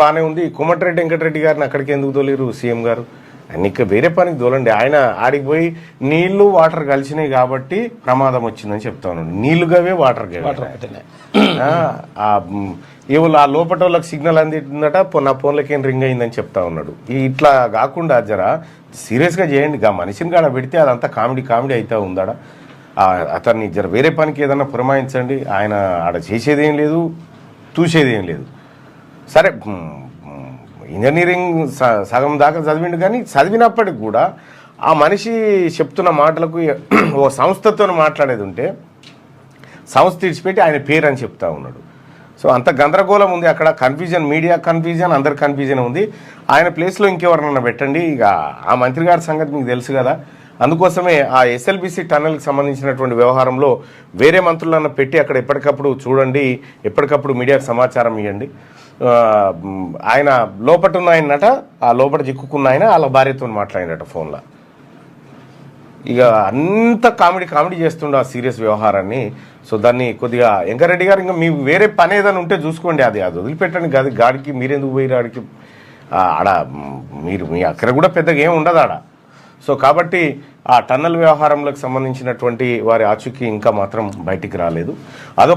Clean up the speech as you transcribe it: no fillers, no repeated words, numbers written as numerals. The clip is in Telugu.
బాగానే ఉంది. కోమటిరెడ్డి వెంకటరెడ్డి గారిని అక్కడికి ఎందుకు తోలేరు సీఎం గారు? ఆయన వేరే పనికి తోలండి. ఆయన ఆడికి పోయి నీళ్లు వాటర్ కలిసినాయి కాబట్టి ప్రమాదం వచ్చిందని చెప్తా ఉన్నాడు. నీళ్లుగావే వాటర్ ఏవో ఆ లోపల వాళ్ళకి సిగ్నల్ అందిందట, నా ఫోన్లకి ఏం రింగ్ అయిందని చెప్తా ఉన్నాడు. ఇట్లా కాకుండా జరా సీరియస్గా చేయండి. ఆ మనిషిని కాడ పెడితే అదంతా కామెడీ అవుతా ఉందాడా? అతన్ని జర వేరే పనికి ఏదన్నా పురమాయించండి. ఆయన ఆడ చేసేదేం లేదు, చూసేదేం లేదు. సరే ఇంజనీరింగ్ సగం దాకా చదివిండు, కానీ చదివినప్పటికి కూడా ఆ మనిషి చెప్తున్న మాటలకు ఓ సంస్థతో మాట్లాడేది ఉంటే సంస్థ ఇడిచిపెట్టి ఆయన పేరు అని చెప్తా ఉన్నాడు. సో అంత గందరగోళం ఉంది అక్కడ. కన్ఫ్యూజన్, మీడియా కన్ఫ్యూజన్, అందరి కన్ఫ్యూజన్ ఉంది. ఆయన ప్లేస్లో ఇంకెవరన్నా పెట్టండి. ఇక ఆ మంత్రి గారి సంగతి మీకు తెలుసు కదా. అందుకోసమే ఆ ఎస్ఎల్బిసి టన్నెల్కి సంబంధించినటువంటి వ్యవహారంలో వేరే మంత్రులను పెట్టి అక్కడ ఎప్పటికప్పుడు చూడండి, ఎప్పటికప్పుడు మీడియాకు సమాచారం ఇవ్వండి. ఆయన లోపట ఉన్న ఆయనట, ఆ లోపల చిక్కుకున్న ఆయన వాళ్ళ భార్యతో మాట్లాడినట ఫోన్లో. ఇక అంత కామెడీ చేస్తుండే ఆ సీరియస్ వ్యవహారాన్ని. సో దాన్ని కొద్దిగా వెంకరెడ్డి గారు ఇంకా మీ వేరే పని ఏదైనా ఉంటే చూసుకోండి, అది వదిలిపెట్టండి. గాడికి మీరెందుకు పోయి ఆడికి ఆడ మీరు మీ అక్కడ కూడా పెద్దగా ఏం ఉండదు ఆడ. సో కాబట్టి ఆ టన్నల్ వ్యవహారంలోకి సంబంధించినటువంటి వారి ఆచూకీ ఇంకా మాత్రం బయటికి రాలేదు. అదొక